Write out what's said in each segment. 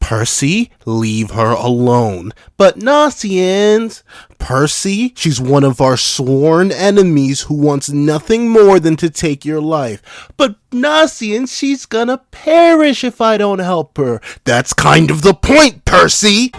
Percy, leave her alone. But nasiens, Percy, she's one of our sworn enemies who wants nothing more than to take your life. But nasiens, she's gonna perish if I don't help her. That's kind of the point, Percy!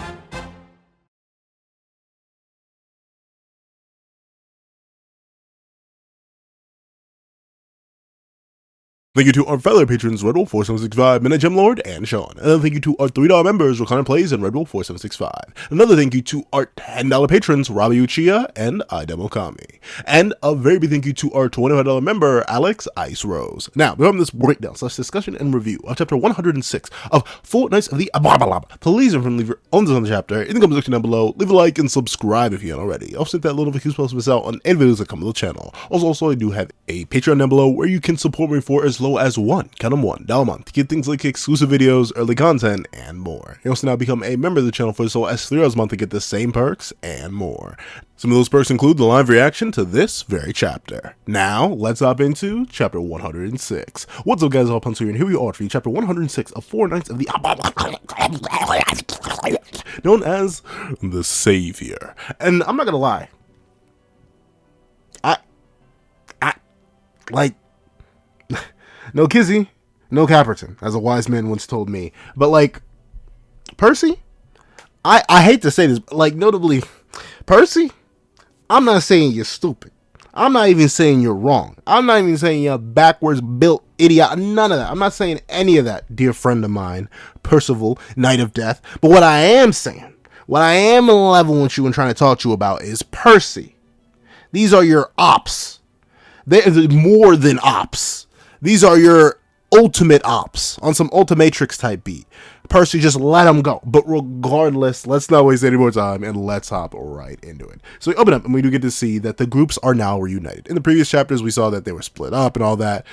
Thank you to our fellow patrons, Red Wolf 4765, Midnight Gem Lord, and Sean. Another thank you to our $3 members, Recliner Plays, and Red Wolf 4765. Another thank you to our $10 patrons, Robbie Uchiha and Idemokami. And a very big thank you to our $25 member, Alex Ice Rose. Now, we're on this breakdown / discussion and review of chapter 106 of Four Knights of the Apocalypse. Please leave your own on the chapter in the comment section down below. Leave a like and subscribe if you haven't already. Also, hit that little notification bell to miss out on any videos that come to the channel. Also, I do have a Patreon down below where you can support me for as low as count 'em $1 a month to get things like exclusive videos, early content, and more. You also now become a member of the channel for as low as $3 a month to get the same perks and more. Some of those perks include the live reaction to this very chapter. Now, let's hop into chapter 106. What's up, guys? All Punts here, and here we are for you, chapter 106 of Four Knights of the known as the Savior. And I'm not gonna lie, no Kizzy, no Caperton, as a wise man once told me. But, like, Percy, I hate to say this, but, like, notably, Percy, I'm not saying you're stupid. I'm not even saying you're wrong. I'm not even saying you're a backwards built idiot. None of that. I'm not saying any of that, dear friend of mine, Percival, Knight of Death. But what I am saying, what I am leveling with you and trying to talk to you about is Percy. These are your ops. They're more than ops. These are your ultimate ops on some Ultimatrix type beat. Percy, just let them go. But regardless, let's not waste any more time and let's hop right into it. So we open up and we do get to see that the groups are now reunited. In the previous chapters, we saw that they were split up and all that.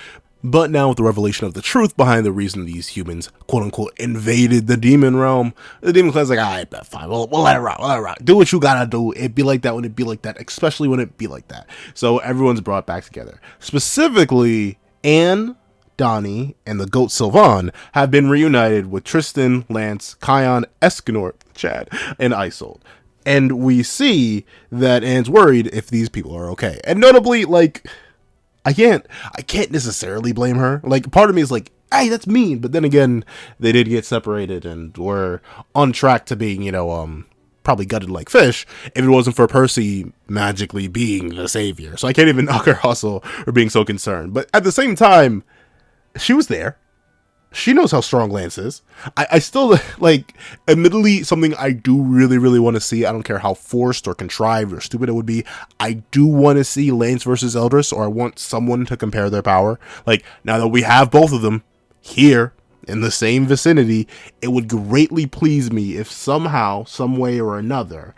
But now with the revelation of the truth behind the reason these humans, quote unquote, invaded the demon realm, the demon clan's like, alright, bet, fine, we'll let it rock, Do what you gotta do. It be like that when it be like that, especially when it be like that. So everyone's brought back together. Specifically, Anne, Donny, and the goat Sylvan have been reunited with Tristan, Lance, Chion, Escanor, Chad, and Isolde. And we see that Anne's worried if these people are okay. And notably, like, I can't necessarily blame her. Like, part of me is like, hey, that's mean. But then again, they did get separated and were on track to being, probably gutted like fish if it wasn't for Percy magically being the savior. So I can't even knock her hustle or being so concerned. But at the same time, she was there. She knows how strong Lance is. I still, like, admittedly, something I do really, really want to see. I don't care how forced or contrived or stupid it would be. I do want to see Lance versus Eldris, or I want someone to compare their power. Like, now that we have both of them here in the same vicinity, it would greatly please me if somehow, some way or another,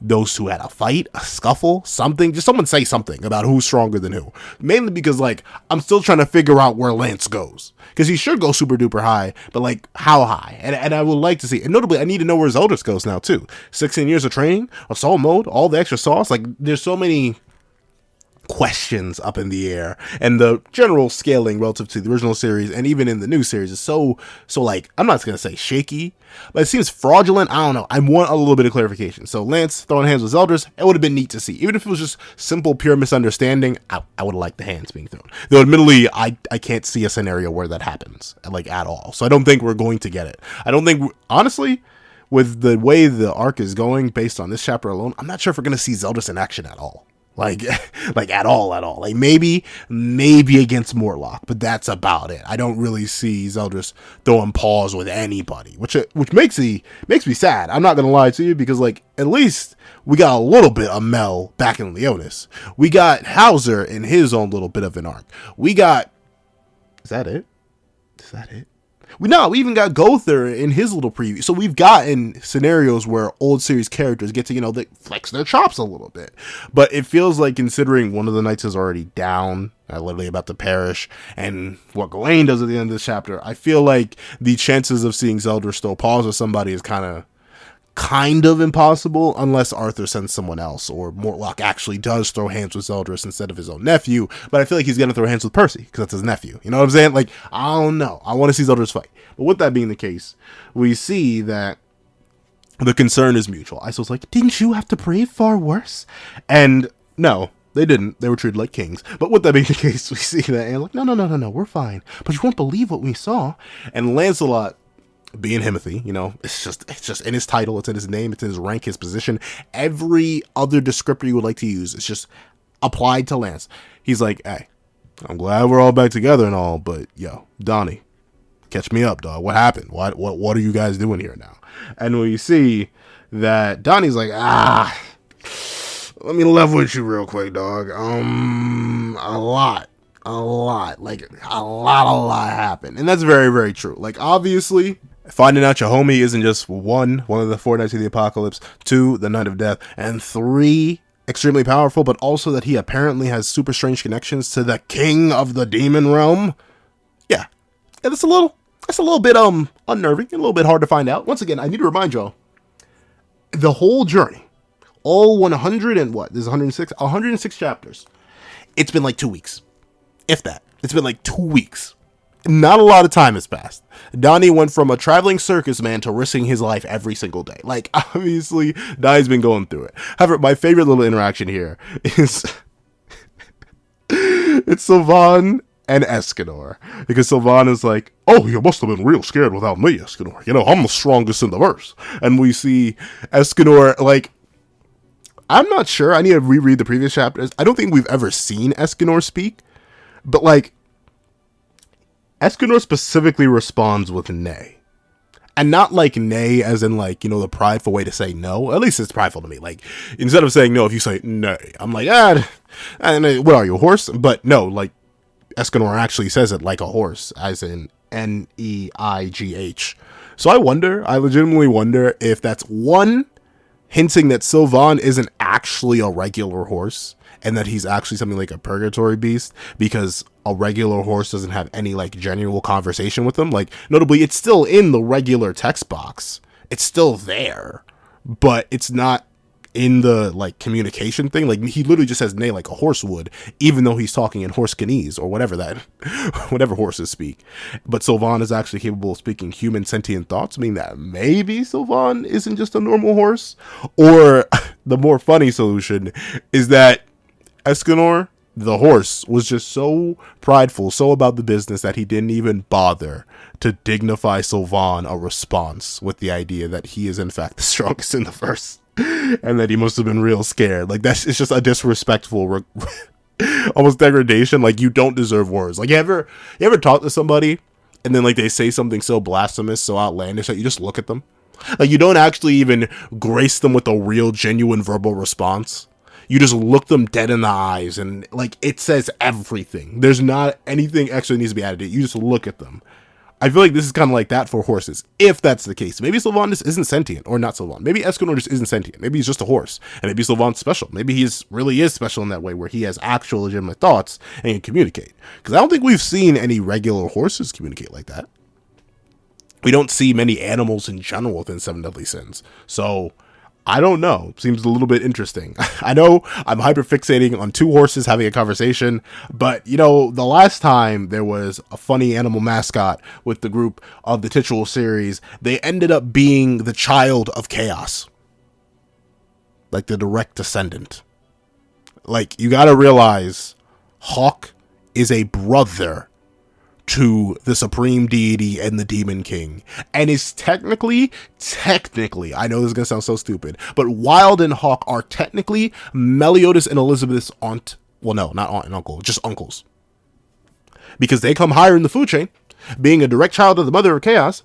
those two had a fight, a scuffle, something. Just someone say something about who's stronger than who. Mainly because, like, I'm still trying to figure out where Lance goes. Because he should go super duper high, but, like, how high? And I would like to see. And notably, I need to know where Zeldris goes now, too. 16 years of training, assault mode, all the extra sauce. Like, there's so many questions up in the air, and the general scaling relative to the original series and even in the new series is so like, I'm not gonna say shaky, but it seems fraudulent. I don't know. I want a little bit of clarification. So Lance throwing hands with Eldris, it would have been neat to see. Even if it was just simple pure misunderstanding, I would have liked the hands being thrown. Though admittedly, I can't see a scenario where that happens, like, at all. So I don't think we're going to get it. I don't think, honestly, with the way the arc is going based on this chapter alone, I'm not sure if we're gonna see Zeldris in action at all. Like at all. Like, maybe against Morlock, but that's about it. I don't really see Zeldris throwing paws with anybody, which makes me sad. I'm not gonna lie to you, because, like, at least we got a little bit of Mel back in Leonis. We got Hauser in his own little bit of an arc. We got, is that it? We even got Gother in his little preview. So we've gotten scenarios where old series characters get to, they flex their chops a little bit. But it feels like, considering one of the knights is already down, literally about to perish, and what Gawain does at the end of this chapter, I feel like the chances of seeing Zeldris still pause with somebody is kind kind of impossible unless Arthur sends someone else, or Mortlock actually does throw hands with Zeldris instead of his own nephew. But I feel like he's gonna throw hands with Percy because that's his nephew. You know what I'm saying? Like, I don't know. I want to see Zeldris fight. But with that being the case, we see that the concern is mutual. Isol's like, didn't you have to brave far worse? And no, they didn't. They were treated like kings. But with that being the case, we see that and like, no, we're fine. But you won't believe what we saw. And Lancelot, being Himothy, you know, it's just in his title, it's in his name, it's in his rank, his position. Every other descriptor you would like to use, it's just applied to Lance. He's like, hey, I'm glad we're all back together and all, but yo, Donny, catch me up, dog. What happened? What are you guys doing here now? And we see that Donnie's like, let me level with you real quick, dog. A lot happened. And that's very, very true. Like, obviously, finding out your homie isn't just one of the four Knights of the Apocalypse, 2, the Knight of Death, and 3, extremely powerful, but also that he apparently has super strange connections to the King of the Demon Realm. Yeah, that's a little bit unnerving, and a little bit hard to find out. Once again, I need to remind y'all, the whole journey, all 100 and what? There's 106 chapters. It's been like 2 weeks. If that. It's been like 2 weeks. Not a lot of time has passed. Donnie went from a traveling circus man to risking his life every single day. Like, obviously, Donnie's been going through it. However, my favorite little interaction here is it's Sylvan and Escanor. Because Sylvan is like, oh, you must have been real scared without me, Escanor. You know, I'm the strongest in the verse. And we see Escanor, like, I'm not sure. I need to reread the previous chapters. I don't think we've ever seen Escanor speak. But, like, Escanor specifically responds with nay. And not like nay as in, like, you know, the prideful way to say no. At least it's prideful to me. Like, instead of saying no, if you say nay, I'm like, what are you, a horse? But no, like, Escanor actually says it like a horse, as in Neigh. So I legitimately wonder if that's one, hinting that Sylvan isn't actually a regular horse, and that he's actually something like a purgatory beast, because a regular horse doesn't have any, like, genuine conversation with them. Like, notably, it's still in the regular text box. It's still there, but it's not in the, like, communication thing. Like, he literally just says nay like a horse would, even though he's talking in Horsecanese, or whatever horses speak. But Sylvan is actually capable of speaking human sentient thoughts, meaning that maybe Sylvan isn't just a normal horse. Or the more funny solution is that Escanor, the horse, was just so prideful, so about the business, that he didn't even bother to dignify Sylvan a response with the idea that he is in fact the strongest in the verse, and that he must have been real scared. Like, it's just a disrespectful almost degradation. Like, you don't deserve words. Like, you ever talk to somebody and then, like, they say something so blasphemous, so outlandish, that you just look at them? Like, you don't actually even grace them with a real, genuine verbal response. You just look them dead in the eyes, and, like, it says everything. There's not anything extra that needs to be added to it. You just look at them. I feel like this is kind of like that for horses, if that's the case. Maybe Sylvan just isn't sentient, or not Sylvan. Maybe Escanor just isn't sentient. Maybe he's just a horse, and maybe Sylvan's special. Maybe he really is special in that way, where he has actual legitimate thoughts and can communicate. Because I don't think we've seen any regular horses communicate like that. We don't see many animals in general within Seven Deadly Sins. So, I don't know. Seems a little bit interesting. I know I'm hyperfixating on 2 horses having a conversation, but, you know, the last time there was a funny animal mascot with the group of the titular series, they ended up being the child of chaos. Like, the direct descendant. Like, you gotta realize, Hawk is a brother to the supreme deity and the demon king, and is technically, I know this is gonna sound so stupid, but Wild and Hawk are technically Meliodas and Elizabeth's aunt. Well, no, not aunt and uncle, just uncles, because they come higher in the food chain, being a direct child of the mother of chaos,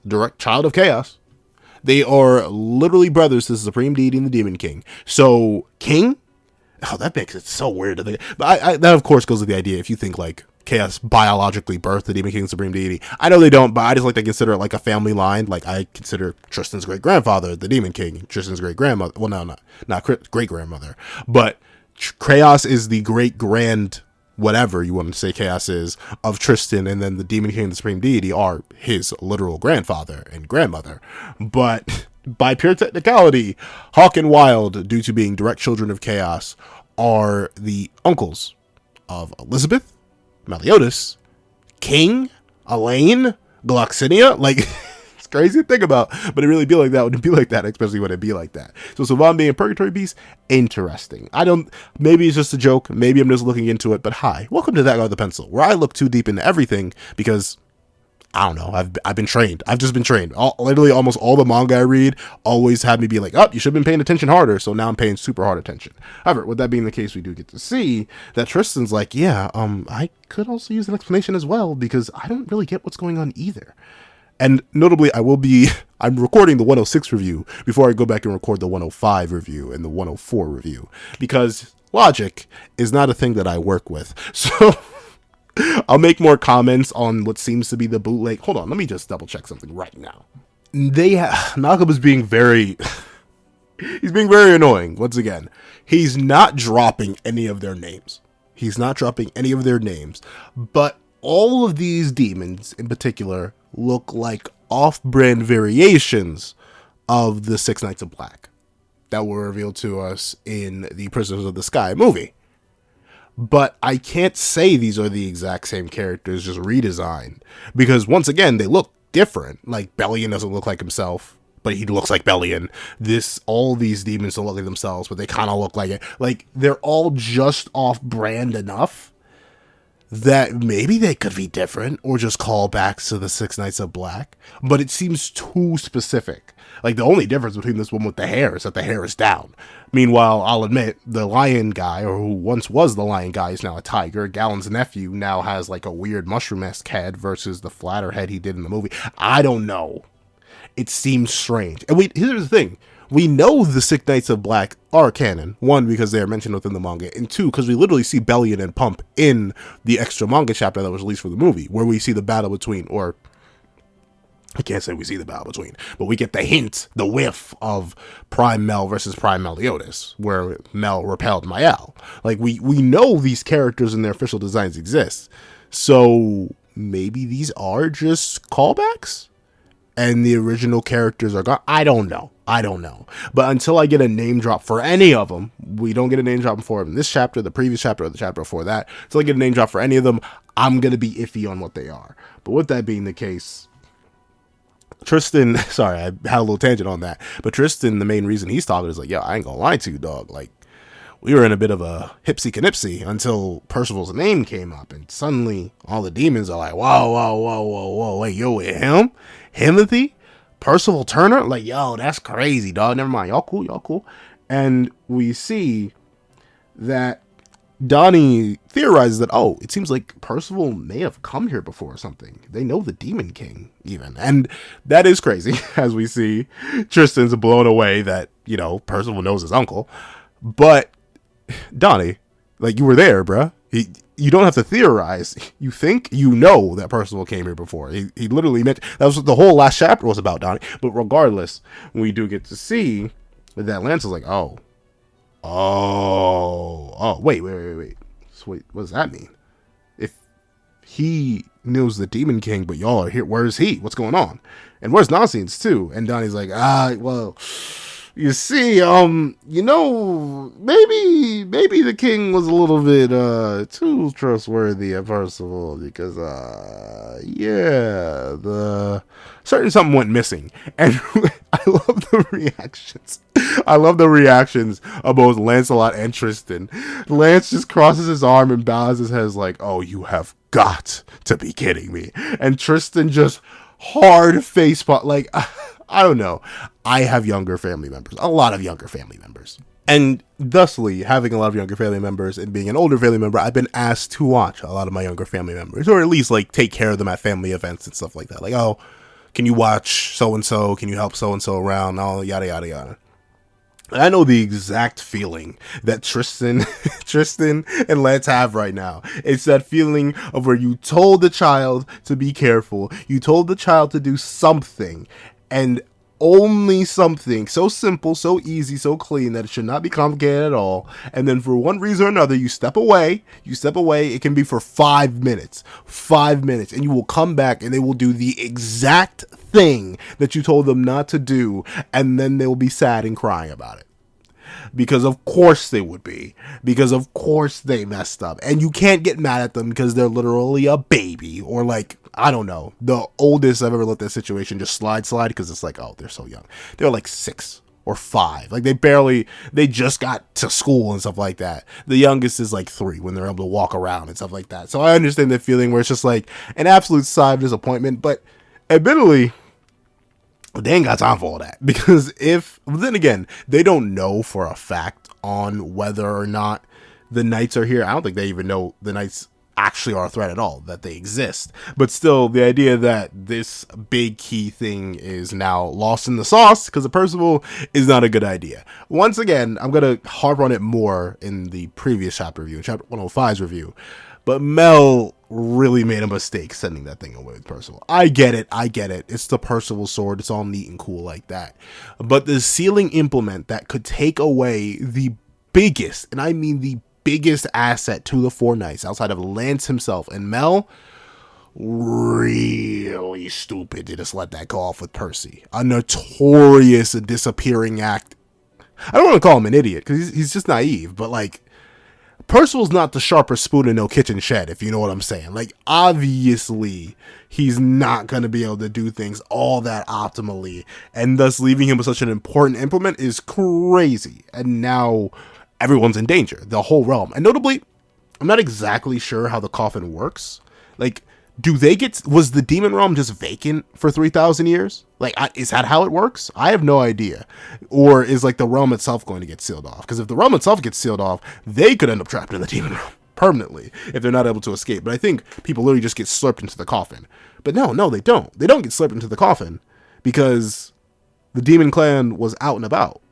They are literally brothers to the supreme deity and the demon king. So king, oh, that makes it so weird to think. But that of course goes with the idea, if you think like chaos biologically birthed the demon king supreme deity. I know they don't, but I just like to consider it like a family line. Like, I consider Tristan's great grandfather the demon king, Tristan's great grandmother, well, no, not great grandmother, but chaos is the great grand whatever you want to say chaos is of Tristan, and then the demon king and the supreme deity are his literal grandfather and grandmother. But by pure technicality, Hawk and Wild, due to being direct children of chaos, are the uncles of Elizabeth, Meliodas, King, Elaine, Gloxinia. Like, it's crazy to think about, but it really be like that when it be like that, especially when it be like that. So Savon being a purgatory beast, interesting. Maybe it's just a joke, maybe I'm just looking into it, but hi, welcome to That Guy with the Pencil, where I look too deep into everything because I don't know. I've been trained. I've just been trained. Literally almost all the manga I read always had me be like, oh, you should have been paying attention harder. So now I'm paying super hard attention. However, with that being the case, we do get to see that Tristan's like, yeah, I could also use an explanation as well because I don't really get what's going on either. And notably, I'm recording the 106 review before I go back and record the 105 review and the 104 review because logic is not a thing that I work with. So I'll make more comments on what seems to be the bootleg. Hold on, let me just double check something right now. Malcolm is being very, he's being very annoying. Once again, he's not dropping any of their names. But all of these demons in particular look like off-brand variations of the Six Knights of Black that were revealed to us in the Prisoners of the Sky movie. But I can't say these are the exact same characters, just redesigned. Because once again, they look different. Like, Bellion doesn't look like himself, but he looks like Bellion. All these demons don't look like themselves, but they kind of look like it. Like, they're all just off-brand enough that maybe they could be different, or just callbacks to the Six Knights of Black. But it seems too specific. Like, the only difference between this one with the hair is that the hair is down. Meanwhile, I'll admit, the lion guy, or who once was the lion guy, is now a tiger. Galen's nephew now has, like, a weird mushroom-esque head versus the flatter head he did in the movie. I don't know. It seems strange. And here's the thing. We know the Six Knights of Black are canon. One, because they are mentioned within the manga. And two, because we literally see Bellion and Pump in the extra manga chapter that was released for the movie, where we see the battle between, or I can't say we see the battle between, but we get the hint, the whiff of Prime Mel versus Prime Meliodas, where Mel repelled Mael. Like, we know these characters and their official designs exist. So maybe these are just callbacks and the original characters are gone. I don't know. But until I get a name drop for any of them, we don't get a name drop for them in this chapter, the previous chapter, or the chapter before that. Until I get a name drop for any of them, I'm going to be iffy on what they are. But with that being the case, Tristan, sorry, I had a little tangent on that, but Tristan, the main reason he's talking is like, yo, I ain't gonna lie to you, dog. Like, we were in a bit of a hipsy-canipsy until Percival's name came up, and suddenly all the demons are like, whoa, wait, yo, him? Himothy? Percival Turner? Like, yo, that's crazy, dog. Never mind, y'all cool. And we see that Donny theorizes that, oh, it seems like Percival may have come here before or something. They know the Demon King, even. And that is crazy, as we see Tristan's blown away that, Percival knows his uncle. But, Donny, like, you were there, bruh. You don't have to theorize. You think you know that Percival came here before. He literally meant, that was what the whole last chapter was about, Donny. But regardless, we do get to see that Lance is like, oh, wait. So wait, what does that mean? If he knows the Demon King, but y'all are here, where is he? What's going on? And where's Nasiens too? And Donnie's like, well, you see, maybe the king was a little bit too trustworthy at Percival because the certain something went missing. And I love the reactions. I love the reactions of both Lancelot and Tristan. Lance just crosses his arm and bows his head like, oh, you have got to be kidding me. And Tristan just hard face pot, like, I don't know. I have younger family members, a lot of younger family members. And thusly, having a lot of younger family members and being an older family member, I've been asked to watch a lot of my younger family members, or at least like take care of them at family events and stuff like that. Like, oh, can you watch so-and-so? Can you help so-and-so around? Oh, yada, yada, yada. And I know the exact feeling that Tristan and Lance have right now. It's that feeling of where you told the child to be careful. You told the child to do something, and only something so simple, so easy, so clean that it should not be complicated at all. And then for one reason or another, you step away. It can be for 5 minutes, and you will come back and they will do the exact thing that you told them not to do, and then they'll be sad and crying about it. Because of course they would be. Because of course they messed up. And you can't get mad at them because they're literally a baby. Or like, I don't know. The oldest I've ever let that situation just slide because it's like, oh, they're so young. They're like 6 or 5. Like they just got to school and stuff like that. The youngest is like 3 when they're able to walk around and stuff like that. So I understand the feeling where it's just like an absolute sigh of disappointment. But admittedly, they ain't got time for all that, because then again, they don't know for a fact on whether or not the knights are here. I don't think they even know the knights actually are a threat at all, that they exist. But still, the idea that this big key thing is now lost in the sauce because of Percival is not a good idea. Once again, I'm going to harp on it more in the previous chapter review, chapter 105's review. But Mel really made a mistake sending that thing away with Percival. I get it. It's the Percival sword. It's all neat and cool like that. But the sealing implement that could take away the biggest, and I mean the biggest asset to the Four Knights outside of Lance himself and Mel, really stupid to just let that go off with Percy. A notorious disappearing act. I don't want to call him an idiot because he's just naive, but like, Percival's not the sharpest spoon in no kitchen shed, if you know what I'm saying. Like, obviously, he's not going to be able to do things all that optimally, and thus leaving him with such an important implement is crazy. And now everyone's in danger, the whole realm. And notably, I'm not exactly sure how the coffin works. Like, was the demon realm just vacant for 3,000 years? Like, is that how it works? I have no idea. Or is like the realm itself going to get sealed off? Because if the realm itself gets sealed off, they could end up trapped in the demon realm permanently if they're not able to escape. But I think people literally just get slurped into the coffin. But no, they don't. They don't get slurped into the coffin because the demon clan was out and about.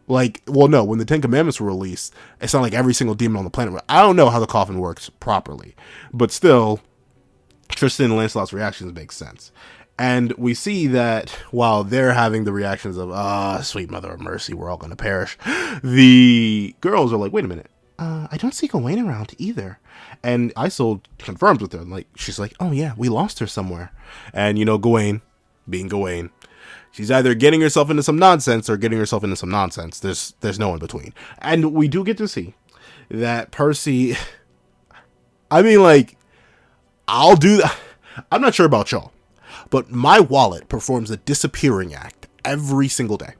Like, well, no, when the 10 Commandments were released, it's not like every single demon on the planet. I don't know how the coffin works properly, but still, Tristan and Lancelot's reactions make sense. And we see that while they're having the reactions of, sweet mother of mercy, we're all going to perish, the girls are like, wait a minute, I don't see Gawain around either. And Isolde confirms with her, like, she's like, oh yeah, we lost her somewhere. And, you know, Gawain, being Gawain, she's either getting herself into some nonsense or getting herself into some nonsense. There's no in between. And we do get to see that Percy, I mean, like, I'll do that. I'm not sure about y'all, but my wallet performs a disappearing act every single day.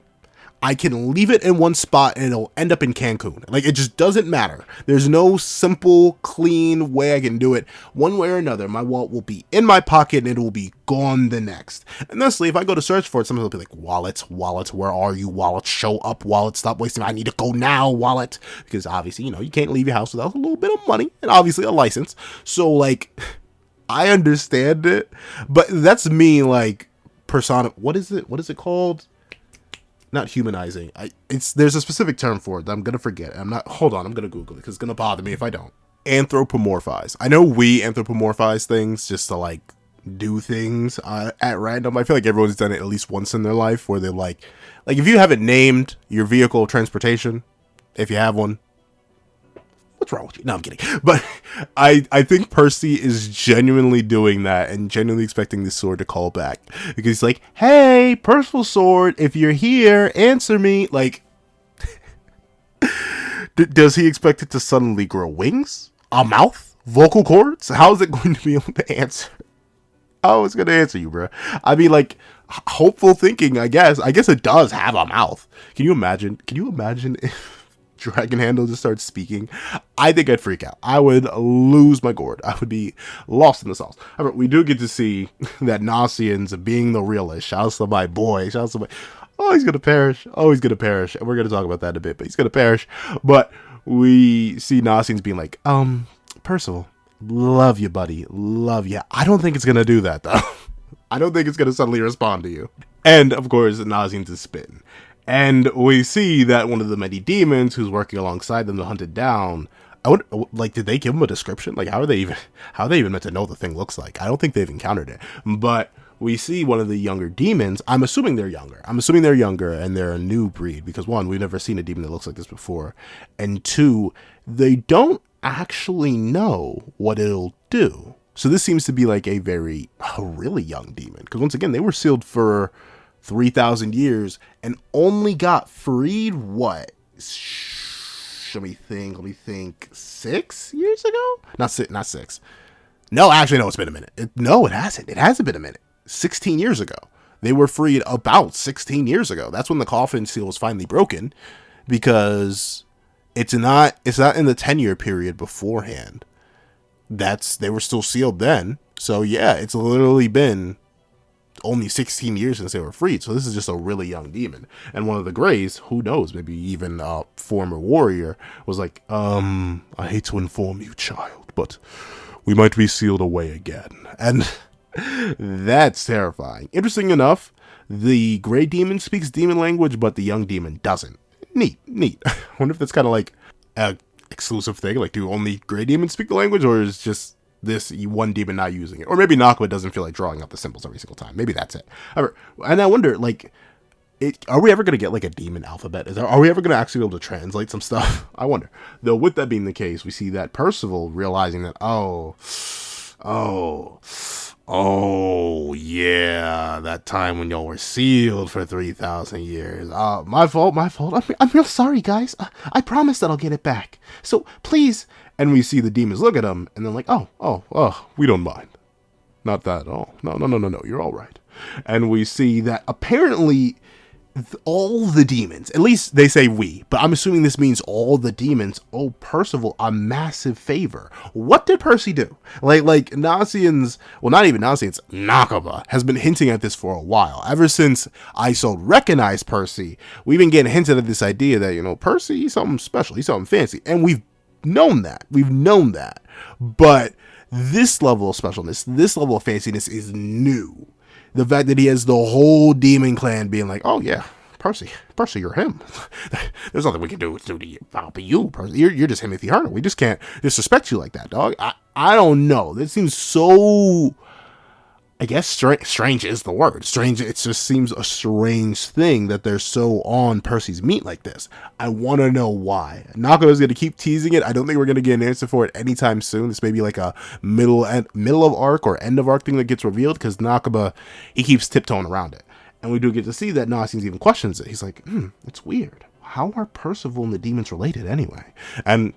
I can leave it in one spot and it'll end up in Cancun. Like, it just doesn't matter. There's no simple, clean way I can do it. One way or another, my wallet will be in my pocket and it will be gone the next. And thusly, if I go to search for it, somebody will be like, wallet, where are you? Wallet, show up, wallet, stop wasting. I need to go now, wallet. Because obviously, you know, you can't leave your house without a little bit of money and obviously a license. So, like, I understand it, but that's me, like, what is it called? Not humanizing. There's a specific term for it that I'm gonna forget. Hold on, I'm gonna Google it because it's gonna bother me if I don't. Anthropomorphize. I know we anthropomorphize things just to like do things at random. I feel like everyone's done it at least once in their life where they're like if you haven't named your vehicle transportation, if you have one, what's wrong with you? No, I'm kidding. But I think Percy is genuinely doing that and genuinely expecting this sword to call back. Because he's like, hey, Percival sword, if you're here, answer me. Like, does he expect it to suddenly grow wings? A mouth? Vocal cords? How is it going to be able to answer? How is it going to answer you, bro? I mean, like, hopeful thinking, I guess. I guess it does have a mouth. Can you imagine if Dragon Handle just starts speaking? I think I'd freak out. I would lose my gourd. I would be lost in the sauce. However, we do get to see that Nasiens being the realist. Shouts to my boy. Shouts to my... Oh, he's going to perish. Oh, he's going to perish. And we're going to talk about that in a bit, but he's going to perish. But we see Nasiens being like, Percival, love you, buddy. Love you. I don't think it's going to do that, though. I don't think it's going to suddenly respond to you. And, of course, Nasiens is spitting. And we see that one of the many demons who's working alongside them to hunt it down, did they give him a description? Like, how are they even meant to know what the thing looks like? I don't think they've encountered it. But we see one of the younger demons. I'm assuming they're younger and they're a new breed because, one, we've never seen a demon that looks like this before. And two, they don't actually know what it'll do. So this seems to be like a really young demon. Because once again, they were sealed for 3,000 years and only got freed, what? Let me think. 6 years ago? Not six. No, actually, no, it's been a minute. It hasn't. It hasn't been a minute. 16 years ago. They were freed about 16 years ago. That's when the coffin seal was finally broken, because it's not in the 10-year period beforehand. They were still sealed then. So yeah, it's literally been only 16 years since they were freed. So this is just a really young demon. And one of the Greys, who knows, maybe even a former warrior, was like, I hate to inform you, child, but we might be sealed away again. And that's terrifying. Interesting enough, the Grey demon speaks demon language, but the young demon doesn't. Neat. I wonder if that's kind of like a exclusive thing. Like, do only Grey demons speak the language, or is just this one demon not using it? Or maybe Nakaba doesn't feel like drawing out the symbols every single time. Maybe that's it. And I wonder, like, are we ever going to get like a demon alphabet? Are we ever going to actually be able to translate some stuff? I wonder. Though with that being the case, we see that Percival realizing that, oh yeah, that time when y'all were sealed for 3,000 years. My fault. I'm real sorry, guys. I promise that I'll get it back. So please. And we see the demons look at him, and they're like, oh, we don't mind. Not that at all. No, you're all right. And we see that apparently all the demons, at least they say we, but I'm assuming this means all the demons, owe Percival a massive favor. What did Percy do? Like Nasiens, well, not even Nasiens, Nakaba has been hinting at this for a while. Ever since Isolde recognized Percy, we've been getting hinted at this idea that, Percy, he's something special, he's something fancy. And we've known that. But this level of specialness, this level of fanciness is new. The fact that he has the whole demon clan being like, oh yeah, Percy, you're him. There's nothing we can do about you, Percy. You're just him if you hurt him. We just can't disrespect you like that, dog. I don't know. That seems so, I guess strange is the word. Strange, it just seems a strange thing that they're so on Percy's meat like this. I want to know why. Nakaba's going to keep teasing it. I don't think we're going to get an answer for it anytime soon. This may be like a middle of arc or end of arc thing that gets revealed, because Nakaba, he keeps tiptoeing around it. And we do get to see that Nasiens even questions it. He's like, it's weird. How are Percival and the demons related anyway? And,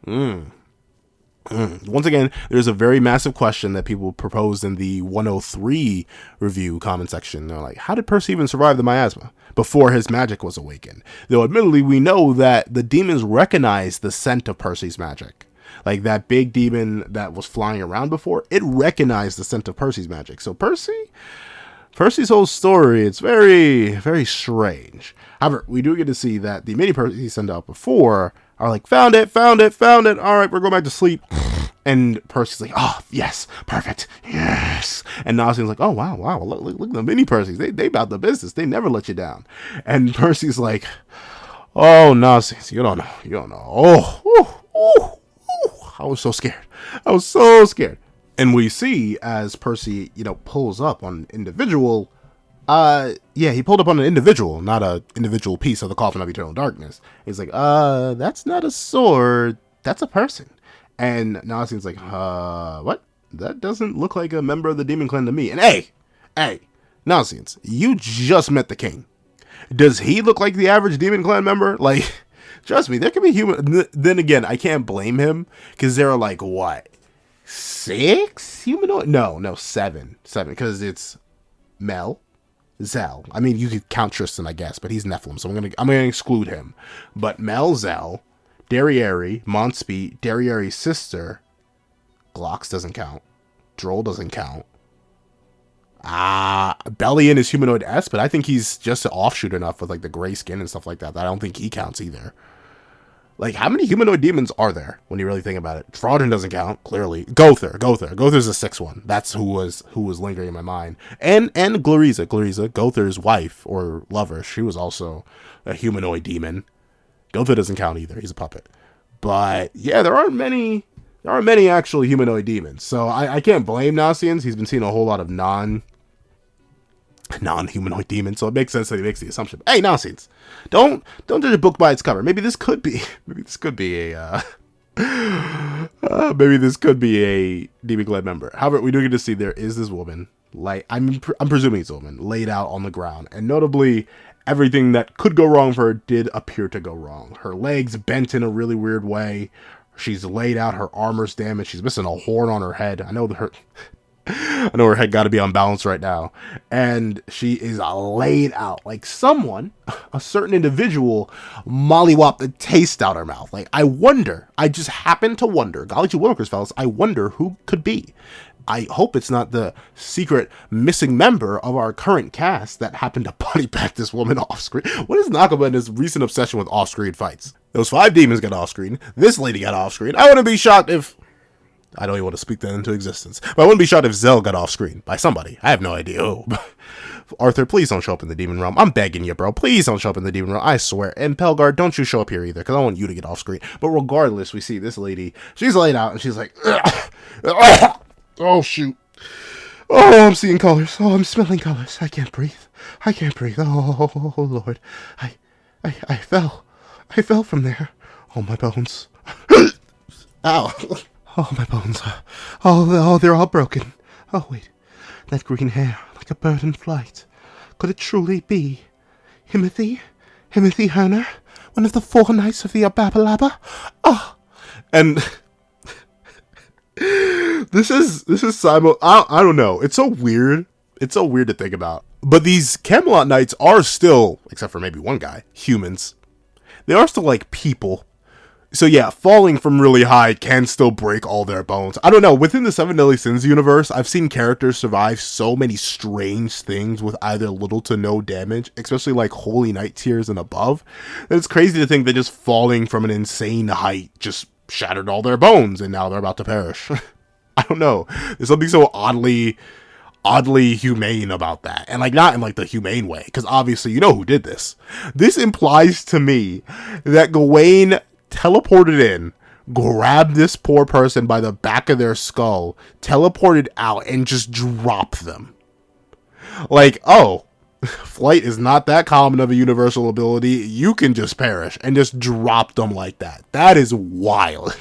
once again, there's a very massive question that people proposed in the 103 review comment section. They're like, how did Percy even survive the miasma before his magic was awakened? Though admittedly, we know that the demons recognize the scent of Percy's magic. Like that big demon that was flying around before, it recognized the scent of Percy's magic. So Percy's whole story, it's very, very strange. However, we do get to see that the mini Percy sent out before are like, found it. All right, we're going back to sleep. And Percy's like, oh, yes, perfect, yes. And Nasien's like, oh, wow, look at the mini Percys. They about the business. They never let you down. And Percy's like, oh, Nasiens, you don't know. Oh, I was so scared. And we see as Percy, pulls up on an individual. He pulled up on an individual, not a individual piece of the Coffin of Eternal Darkness. He's like, that's not a sword, that's a person. And Nasien's like, what? That doesn't look like a member of the Demon Clan to me. And hey, Nasiens, you just met the king. Does he look like the average Demon Clan member? Like, trust me, there can be human. Then again, I can't blame him, because there are like, what? 6 humanoid? No, 7, because it's Mel, Zell. I mean, you could count Tristan, I guess, but he's Nephilim, so I'm gonna exclude him. But Mel, Zell, Derriere, Monspeet, Derriere's sister, Glocks doesn't count, Droll doesn't count. Bellion is humanoid S, but I think he's just an offshoot enough with like the gray skin and stuff like that I don't think he counts either. Like, how many humanoid demons are there when you really think about it? Fraudin doesn't count, clearly. Gother's the 6th one. That's who was lingering in my mind. And Gloriza, Gother's wife or lover, she was also a humanoid demon. Gother doesn't count either. He's a puppet. But yeah, there aren't many actual humanoid demons. So I can't blame Nasiens. He's been seeing a whole lot of non-humanoid demons, so it makes sense that he makes the assumption. Hey, Nasiens, don't judge a book by its cover. Maybe this could be a Maybe this could be a Demon Clan member. However, we do get to see there is this woman, like I'm presuming it's a woman, laid out on the ground, and notably, everything that could go wrong for her did appear to go wrong. Her legs bent in a really weird way. She's laid out. Her armor's damaged. She's missing a horn on her head. I know her head got to be unbalanced right now. And she is laid out like someone, a certain individual, mollywopped the taste out her mouth. Like, I just happen to wonder, golly gee willikers, fellas, I wonder who could be. I hope it's not the secret missing member of our current cast that happened to body pack this woman off screen. What is Nakaba and his recent obsession with off screen fights? Those 5 demons got off screen. This lady got off screen. I wouldn't be shocked if... I don't even want to speak that into existence. But I wouldn't be shocked if Zell got off screen by somebody. I have no idea who. Arthur, please don't show up in the demon realm. I'm begging you, bro. Please don't show up in the demon realm. I swear. And Pelgar, don't you show up here either, because I want you to get off screen. But regardless, we see this lady. She's laid out, and she's like... Oh, shoot. Oh, I'm seeing colors. Oh, I'm smelling colors. I can't breathe. I can't breathe. Oh, Lord. I fell. I fell from there. Oh, my bones. Ow. Oh, my bones. Oh, they're all broken. Oh, wait. That green hair, like a bird in flight. Could it truly be Himothy? Himothy Herner? One of the 4 knights of the Ababalaba? Oh. And... This is Simon. I don't know. It's so weird. It's so weird to think about. But these Camelot Knights are still, except for maybe one guy, humans. They are still like people. So yeah, falling from really high can still break all their bones. I don't know. Within the Seven Deadly Sins universe, I've seen characters survive so many strange things with either little to no damage, especially like Holy Knight tiers and above. And it's crazy to think that just falling from an insane height just shattered all their bones and now they're about to perish. I don't know. There's something so oddly humane about that. And like not in like the humane way, because obviously you know who did this. This implies to me that Gawain teleported in, grabbed this poor person by the back of their skull, teleported out, and just dropped them. Like, oh, flight is not that common of a universal ability. You can just perish, and just drop them like that. That is wild.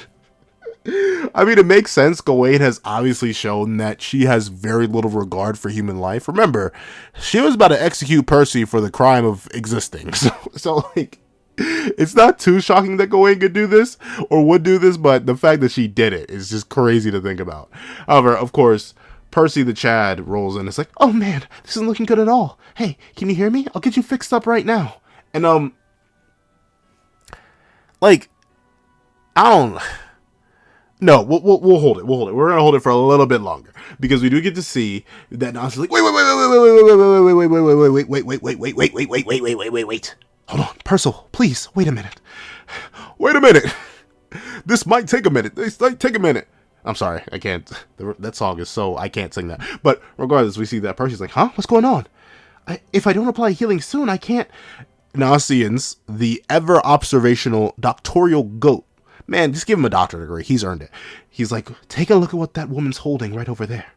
I mean, it makes sense. Gawain has obviously shown that she has very little regard for human life. Remember, she was about to execute Percy for the crime of existing. So like, it's not too shocking that Gawain could do this or would do this, but the fact that she did it is just crazy to think about. However, of course, Percy the Chad rolls in. It's like, oh man, this isn't looking good at all. Hey, can you hear me? I'll get you fixed up right now. And like, I don't. No, we'll hold it. We'll hold it. We're gonna hold it for a little bit longer because we do get to see that Nasi's like, wait. Hold on, Percival, please, wait a minute. Wait a minute. This might take a minute. This might take a minute. I'm sorry, I can't. That song is so, I can't sing that. But regardless, we see that Percy's like, huh? What's going on? If I don't apply healing soon, I can't. Nasiens, the ever-observational doctorial goat. Man, just give him a doctorate degree. He's earned it. He's like, take a look at what that woman's holding right over there.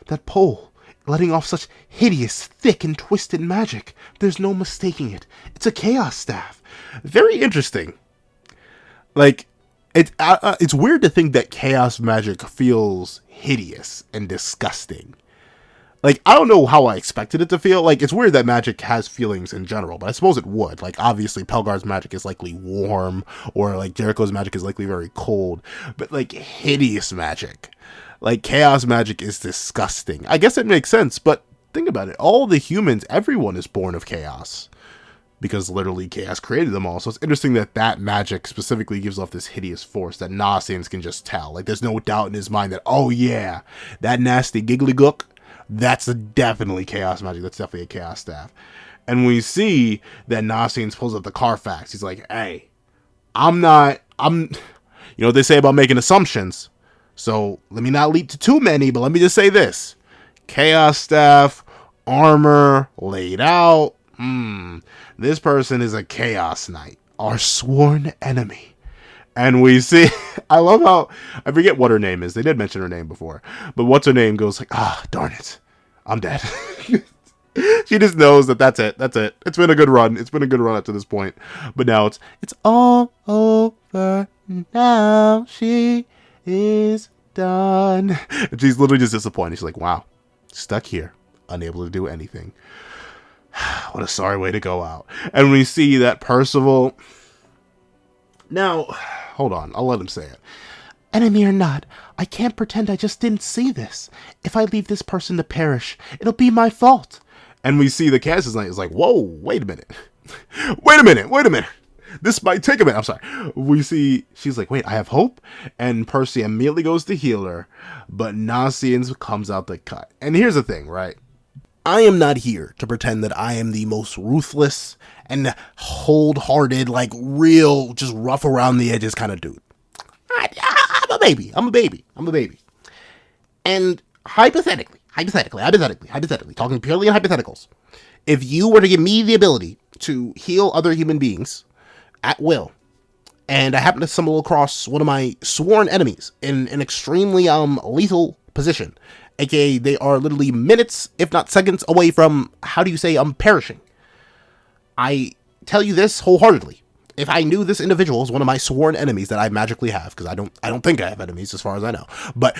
That pole, letting off such hideous, thick, and twisted magic. There's no mistaking it. It's a chaos staff. Very interesting. Like, it's weird to think that chaos magic feels hideous and disgusting. Like, I don't know how I expected it to feel. Like, it's weird that magic has feelings in general, but I suppose it would. Like, obviously, Pelgar's magic is likely warm, or, like, Jericho's magic is likely very cold. But, like, hideous magic. Like, chaos magic is disgusting. I guess it makes sense, but think about it. All the humans, everyone is born of chaos. Because literally chaos created them all. So it's interesting that that magic specifically gives off this hideous force that Nasiens can just tell. Like, there's no doubt in his mind that, oh yeah, that nasty giggly gook, that's definitely chaos magic. That's definitely a chaos staff. And we see that Nasiens pulls up the Carfax. He's like, hey, you know what they say about making assumptions. So let me not leap to too many, but let me just say this. Chaos staff, armor, laid out. This person is a chaos knight, our sworn enemy. And we see, I love how, I forget what her name is. They did mention her name before. But what's her name goes like, darn it. I'm dead. She just knows that that's it. It's been a good run. It's been a good run up to this point. But now it's all over Now she is done. And she's literally just disappointed. She's like, wow, stuck here, unable to do anything. What a sorry way to go out. And we see that Percival... Now, hold on, I'll let him say it. Enemy or not, I can't pretend I just didn't see this. If I leave this person to perish, it'll be my fault. And we see the Cassius Knight is like, whoa, wait a minute. Wait a minute. This might take a minute. I'm sorry. We see, she's like, wait, I have hope? And Percy immediately goes to heal her, but Nasiens comes out the cut. And here's the thing, right? I am not here to pretend that I am the most ruthless and cold-hearted, like real, just rough around the edges kind of dude. I'm a baby. And hypothetically, talking purely in hypotheticals, if you were to give me the ability to heal other human beings at will, and I happen to stumble across one of my sworn enemies in an extremely lethal position, aka they are literally minutes, if not seconds, away from, perishing. I tell you this wholeheartedly. If I knew this individual is one of my sworn enemies that I magically have, because I don't think I have enemies as far as I know, but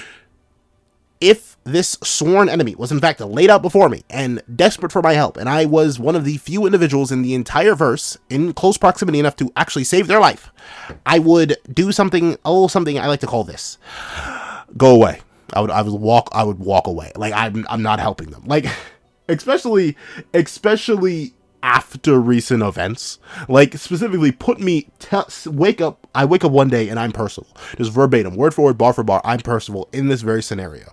if this sworn enemy was in fact laid out before me and desperate for my help, and I was one of the few individuals in the entire verse in close proximity enough to actually save their life, I would do something I like to call this: go away. I would walk away. Like I'm not helping them. Like especially after recent events, like specifically wake up one day and I'm Percival, just verbatim, word for word, bar for bar, I'm Percival in this very scenario.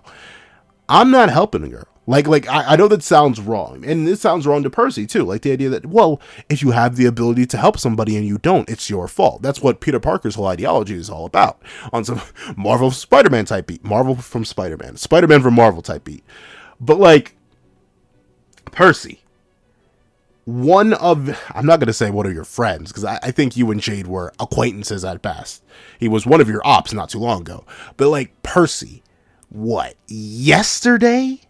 I'm not helping a girl. Like I know that sounds wrong, and it sounds wrong to Percy too. Like the idea that, well, if you have the ability to help somebody and you don't, it's your fault. That's what Peter Parker's whole ideology is all about. On some Marvel Spider-Man type beat, Marvel from Spider-Man from Marvel type beat. But like Percy, I'm not going to say one of your friends, because I think you and Jade were acquaintances at best. He was one of your ops not too long ago. But like Percy, what? Yesterday,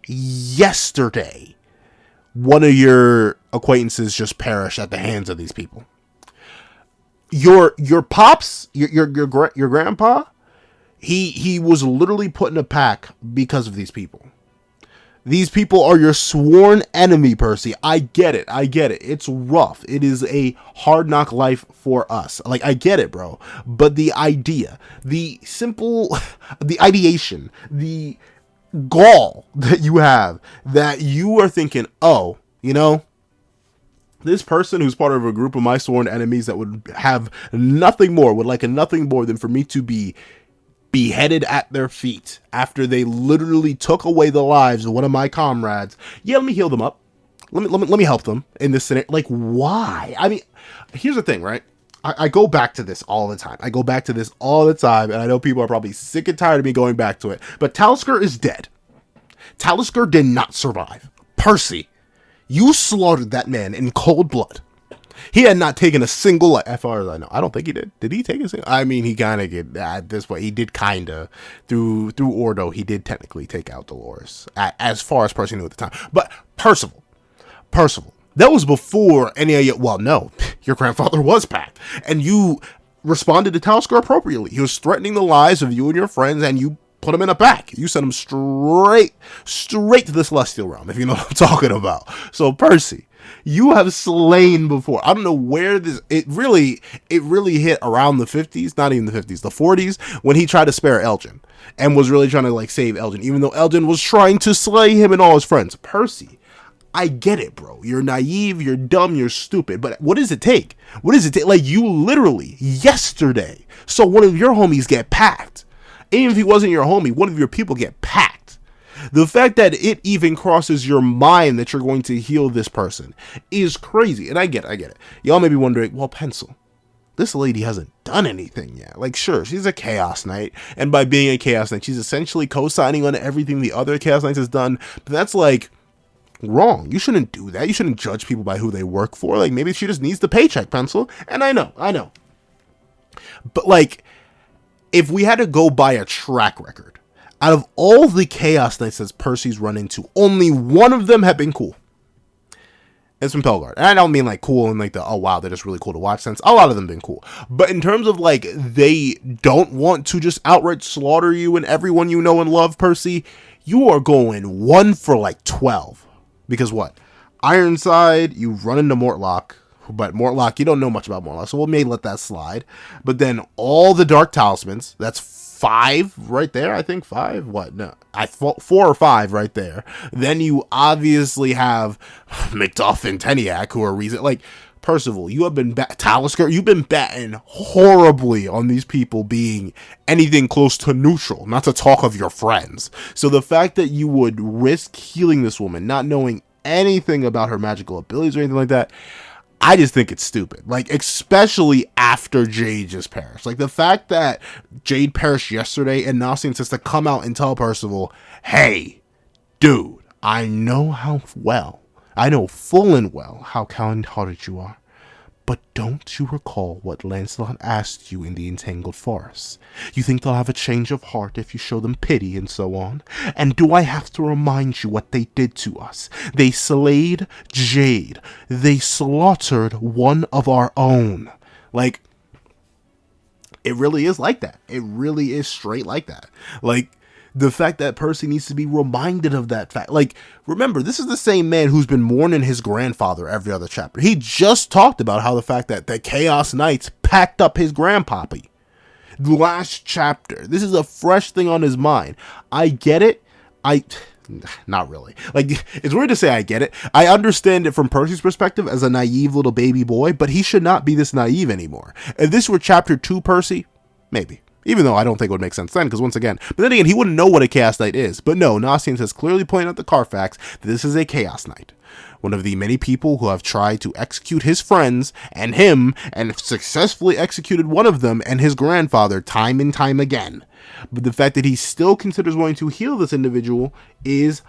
one of your acquaintances just perished at the hands of these people. Your pops, your grandpa, he was literally put in a pack because of these people. These people are your sworn enemy, Percy. I get it. It's rough. It is a hard knock life for us. Like, I get it, bro. But the idea, the ideation, the gall that you have, that you are thinking, oh, this person who's part of a group of my sworn enemies that would have nothing more than for me to be beheaded at their feet after they literally took away the lives of one of my comrades. Yeah, let me heal them up. Let me help them in this scenario. Like, why? I mean, here's the thing, right? I go back to this all the time. And I know people are probably sick and tired of me going back to it. But Talisker is dead. Talisker did not survive. Percy, you slaughtered that man in cold blood. He had not taken a single life, as far as I know. I don't think he did. Did he take a single? I mean, he kind of did at this point. He did kind of. Through Ordo, he did technically take out Dolores, as far as Percy knew at the time. But Percival, that was before any of you. Well, no, your grandfather was packed, and you responded to Talisker appropriately. He was threatening the lives of you and your friends, and you put him in a pack. You sent him straight to the Celestial Realm, if you know what I'm talking about. So, Percy, you have slain before. I don't know where it really hit around the 50s, not even the 50s, the 40s, when he tried to spare Elgin and was really trying to like save Elgin, even though Elgin was trying to slay him and all his friends. Percy, I get it, bro. You're naive, you're dumb, you're stupid, but what does it take? Like, you literally yesterday saw one of your homies get packed. Even if he wasn't your homie, one of your people get packed. The fact that it even crosses your mind that you're going to heal this person is crazy. And I get it. Y'all may be wondering, well, Pencil, this lady hasn't done anything yet. Like, sure, she's a Chaos Knight. And by being a Chaos Knight, she's essentially co-signing on everything the other Chaos Knights has done. But that's like wrong. You shouldn't do that. You shouldn't judge people by who they work for. Like, maybe she just needs the paycheck, Pencil. And I know. But like, if we had to go by a track record, out of all the Chaos Knights that Percy's run into, only one of them have been cool. It's from Pelgard. And I don't mean like cool and like the, oh wow, they're just really cool to watch sense. A lot of them been cool. But in terms of like, they don't want to just outright slaughter you and everyone you know and love, Percy, you are going 1 for like 12. Because what? Ironside, you run into Mortlock. But Mortlock, you don't know much about Mortlock, so we'll maybe let that slide. But then all the Dark Talismans, that's 5 right there, I think. 5? What? No, 4 or 5 right there. Then you obviously have Macduff and Teniac, who are reason like Percival. You have been Talisker. You've been batting horribly on these people being anything close to neutral, not to talk of your friends. So the fact that you would risk healing this woman, not knowing anything about her magical abilities or anything like that, I just think it's stupid. Like, especially after Jade just perished. Like, the fact that Jade perished yesterday and nasiens has to come out and tell Percival, hey, dude, I know full and well how kind-hearted you are. But don't you recall what Lancelot asked you in the Entangled Forest? You think they'll have a change of heart if you show them pity and so on? And do I have to remind you what they did to us? They slayed Jade. They slaughtered one of our own. Like, it really is like that. It really is straight like that. Like, the fact that Percy needs to be reminded of that fact. Like, remember, this is the same man who's been mourning his grandfather every other chapter. He just talked about how the fact that the Chaos Knights packed up his grandpappy. The last chapter. This is a fresh thing on his mind. I get it. Not really. Like, it's weird to say I get it. I understand it from Percy's perspective as a naive little baby boy, but he should not be this naive anymore. If this were chapter 2 Percy, maybe. Even though I don't think it would make sense then, because once again, but then again, he wouldn't know what a Chaos Knight is. But no, nasiens has clearly pointed out the Carfax that this is a Chaos Knight. One of the many people who have tried to execute his friends and him, and successfully executed one of them and his grandfather time and time again. But the fact that he still considers wanting to heal this individual is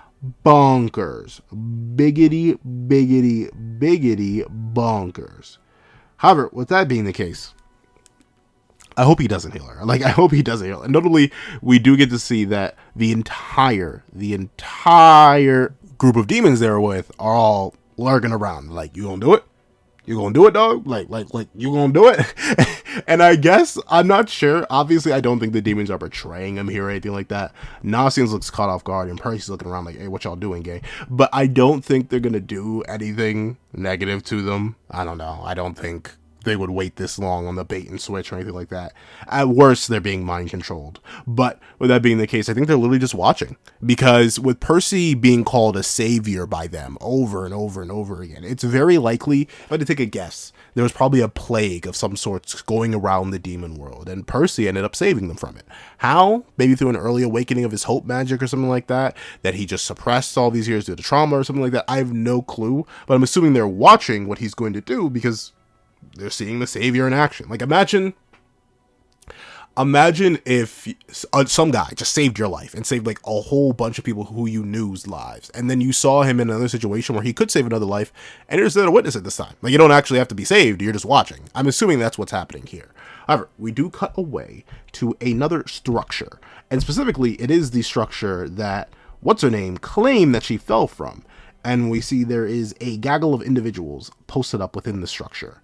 bonkers. Biggity, biggity, biggity bonkers. However, with that being the case, I hope he doesn't heal her. Like, I hope he doesn't heal her. And notably, we do get to see that the entire group of demons they're with are all lurking around. Like, you gonna do it? You gonna do it, dog? Like, you gonna do it? And I guess, I'm not sure. Obviously, I don't think the demons are betraying him here or anything like that. Nasiens looks caught off guard, and Percy's looking around like, hey, what y'all doing, gay? But I don't think they're gonna do anything negative to them. I don't know. I don't think they would wait this long on the bait and switch or anything like that. At worst, they're being mind controlled. But with that being the case, I think they're literally just watching. Because with Percy being called a savior by them over and over and over again, it's very likely, if I had to take a guess, there was probably a plague of some sorts going around the demon world. And Percy ended up saving them from it. How? Maybe through an early awakening of his hope magic or something like that he just suppressed all these years due to trauma or something like that. I have no clue. But I'm assuming they're watching what he's going to do because they're seeing the savior in action. Like, imagine if some guy just saved your life and saved like a whole bunch of people who you knew's lives, and then you saw him in another situation where he could save another life, and you're just there to witness it this time. Like, you don't actually have to be saved, you're just watching. I'm assuming that's what's happening here. However, we do cut away to another structure, and specifically, it is the structure that what's-her-name claimed that she fell from, and we see there is a gaggle of individuals posted up within the structure.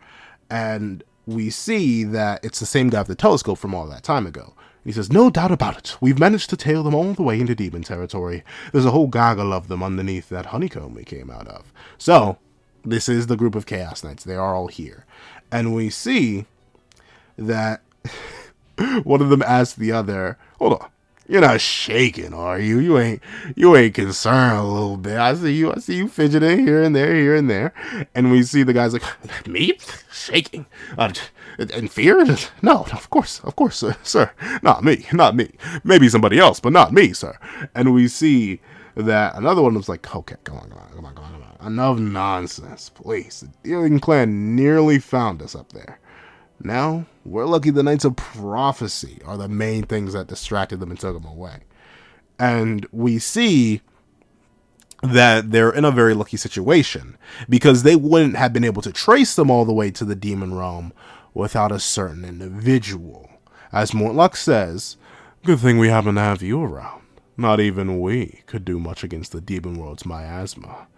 And we see that it's the same guy with the telescope from all that time ago. He says, no doubt about it. We've managed to tail them all the way into demon territory. There's a whole gaggle of them underneath that honeycomb we came out of. So, this is the group of Chaos Knights. They are all here. And we see that one of them asked the other, hold on. You're not shaking, are you? You ain't concerned a little bit. I see you fidgeting here and there. And we see the guy's like, me? Shaking? In fear? No, of course, sir. Not me. Maybe somebody else, but not me, sir. And we see that another one was like, okay, come on. Enough nonsense, please. The Dealing Clan nearly found us up there. Now, we're lucky the Knights of Prophecy are the main things that distracted them and took them away. And we see that they're in a very lucky situation, because they wouldn't have been able to trace them all the way to the demon realm without a certain individual. As Mortlock says, good thing we happen to have you around. Not even we could do much against the demon world's miasma.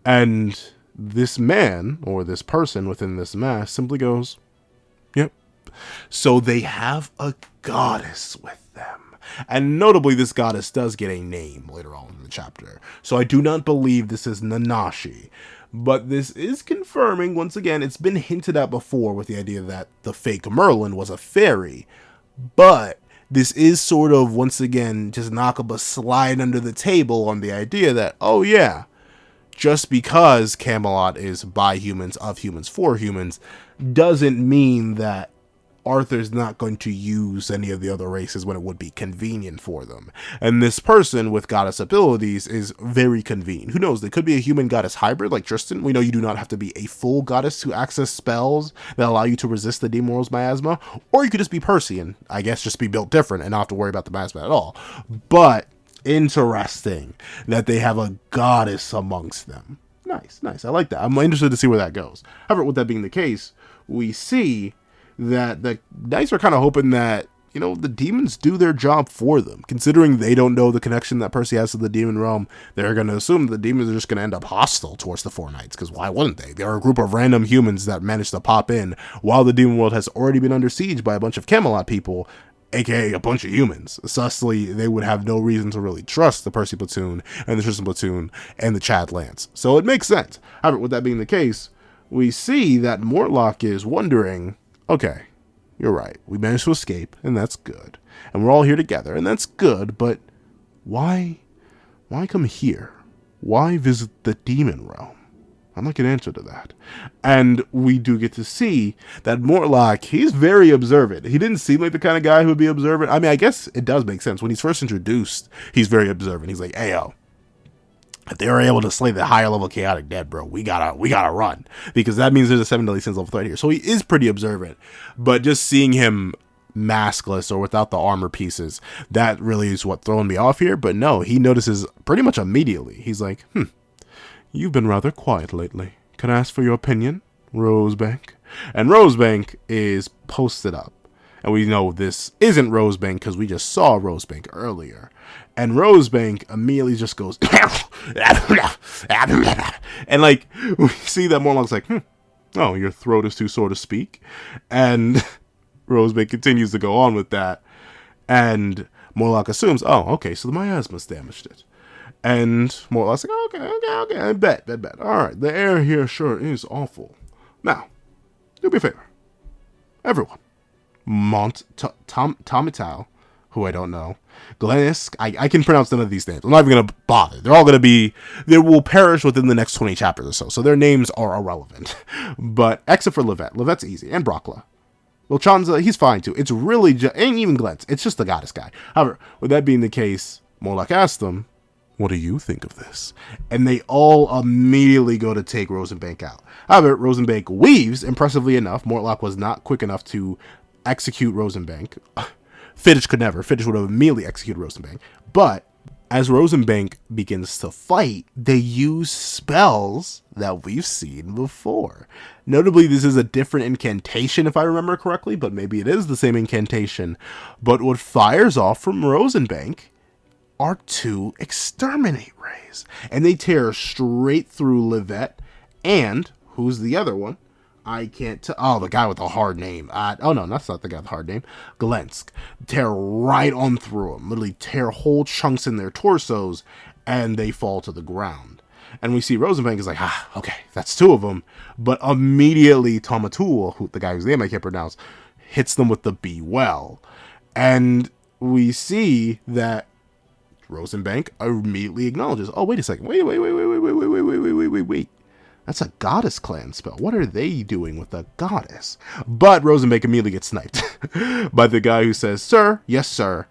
And this man, or this person within this mask, simply goes, yep. So they have a goddess with them. And notably, this goddess does get a name later on in the chapter. So I do not believe this is Nanashi. But this is confirming, once again, it's been hinted at before with the idea that the fake Merlin was a fairy. But this is sort of, once again, just Nakaba slide under the table on the idea that, oh yeah, just because Camelot is by humans, of humans, for humans, doesn't mean that Arthur's not going to use any of the other races when it would be convenient for them. And this person with goddess abilities is very convenient. Who knows, they could be a human goddess hybrid like Tristan. We know you do not have to be a full goddess to access spells that allow you to resist the demon world's miasma. Or you could just be Percy and, I guess, just be built different and not have to worry about the miasma at all. But interesting that they have a goddess amongst them. Nice. I like that. I'm interested to see where that goes. However, with that being the case, we see that the knights are kind of hoping that, you know, the demons do their job for them. Considering they don't know the connection that Percy has to the demon realm, they're going to assume the demons are just going to end up hostile towards the four knights, because why wouldn't they? They're a group of random humans that managed to pop in while the demon world has already been under siege by a bunch of Camelot people, aka a bunch of humans. Thusly, they would have no reason to really trust the Percy platoon and the Tristan platoon and the Chad Lance. So it makes sense. However, with that being the case, we see that Mortlock is wondering, okay, you're right, we managed to escape, and that's good. And we're all here together, and that's good, but why come here? Why visit the demon realm? I'm not going to answer to that. And we do get to see that Mortlock, he's very observant. He didn't seem like the kind of guy who would be observant. I mean, I guess it does make sense. When he's first introduced, he's very observant. He's like, hey, yo, if they were able to slay the higher level chaotic dead, bro, we gotta run. Because that means there's a 7 deadly sins level threat here. So he is pretty observant. But just seeing him maskless or without the armor pieces, that really is what throwing me off here. But no, he notices pretty much immediately. He's like, you've been rather quiet lately. Can I ask for your opinion, Rosebank? And Rosebank is posted up. And we know this isn't Rosebank because we just saw Rosebank earlier. And Rosebank immediately just goes, and like, we see that Morlock's like, oh, your throat is too sore to speak. And Rosebank continues to go on with that. And Morlock assumes, oh, okay, so the miasma's damaged it. And Morlock's like, okay, I bet. All right, the air here sure is awful. Now, do me a favor. Everyone. Tomital, who I don't know, Glennis, I can pronounce none of these names. I'm not even going to bother. They're all going to be, they will perish within the next 20 chapters or so. So their names are irrelevant. But except for Levette. Levette's easy. And Brockla. Lochanza, he's fine too. It's really just, and even Glentz. It's just the goddess guy. However, with that being the case, Morlock asked them, what do you think of this? And they all immediately go to take Rosenbank out. However, Rosenbank weaves, impressively enough. Morlock was not quick enough to execute Rosenbank. Fittich could never. Fittich would have immediately executed Rosenbank. But as Rosenbank begins to fight, they use spells that we've seen before. Notably, this is a different incantation, if I remember correctly, but maybe it is the same incantation. But what fires off from Rosenbank are 2 exterminate rays. And they tear straight through Levette and, who's the other one? I can't tell. Oh, the guy with the hard name. Oh, no, that's not the guy with the hard name. Glensk. Tear right on through them. Literally tear whole chunks in their torsos, and they fall to the ground. And we see Rosenbank is like, okay, that's 2 of them. But immediately Tomatul, who the guy whose name I can't pronounce, hits them with the Be Well. And we see that Rosenbank immediately acknowledges, oh, wait a second. Wait. That's a goddess clan spell. What are they doing with a goddess? But Rosenbank immediately gets sniped by the guy who says, sir, yes, sir.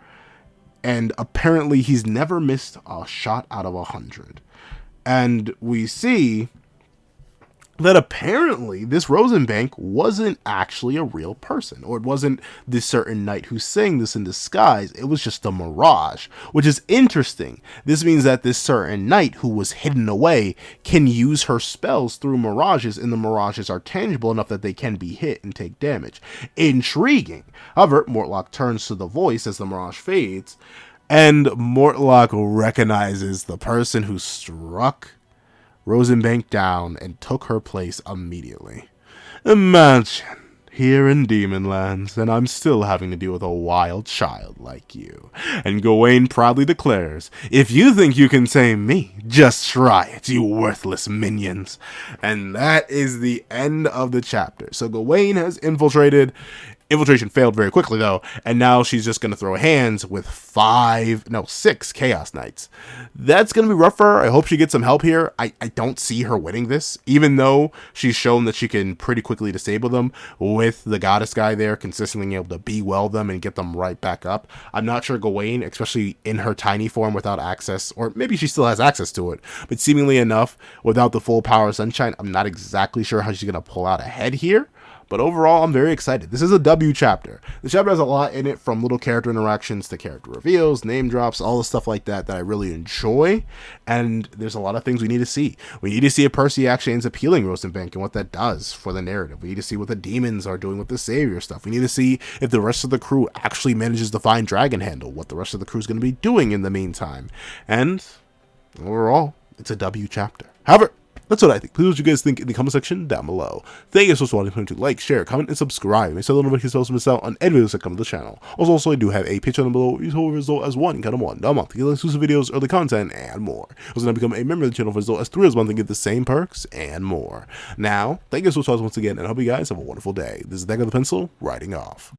And apparently he's never missed a shot out of 100. And we see that apparently this Rosenbank wasn't actually a real person, or it wasn't this certain knight who's saying this in disguise. It was just a mirage, which is interesting. This means that this certain knight who was hidden away can use her spells through mirages, and the mirages are tangible enough that they can be hit and take damage. Intriguing. However, Mortlock turns to the voice as the mirage fades, and Mortlock recognizes the person who struck Rosenbank down and took her place immediately. Imagine, here in Demon Lands, and I'm still having to deal with a wild child like you. And Gawain proudly declares, if you think you can tame me, just try it, you worthless minions. And that is the end of the chapter. So Gawain has infiltrated. Infiltration failed very quickly, though, and now she's just going to throw hands with 6 Chaos Knights. That's going to be rough for her. I hope she gets some help here. I don't see her winning this, even though she's shown that she can pretty quickly disable them with the goddess guy there, consistently able to be-well them and get them right back up. I'm not sure Gawain, especially in her tiny form without access, or maybe she still has access to it, but seemingly enough, without the full power of Sunshine, I'm not exactly sure how she's going to pull out ahead here. But overall, I'm very excited. This is a W chapter. The chapter has a lot in it, from little character interactions to character reveals, name drops, all the stuff like that I really enjoy. And there's a lot of things we need to see. We need to see if Percy actually ends up healing Rosenbank and what that does for the narrative. We need to see what the demons are doing with the Savior stuff. We need to see if the rest of the crew actually manages to find Dragon Handle, what the rest of the crew is going to be doing in the meantime. And overall, it's a W chapter. However, that's what I think. Please let what you guys think in the comment section down below. Thank you so much for watching. To like, share, comment, and subscribe. Make sure the notifications to miss out on any videos that come to the channel. Also, I do have a Patreon down below as well as $1 a month to get exclusive videos, early content, and more. Also, now become a member of the channel for as low as $3 a month and get the same perks and more. Now, thank you so much once again, and I hope you guys have a wonderful day. This is Dagger the Pencil, writing off.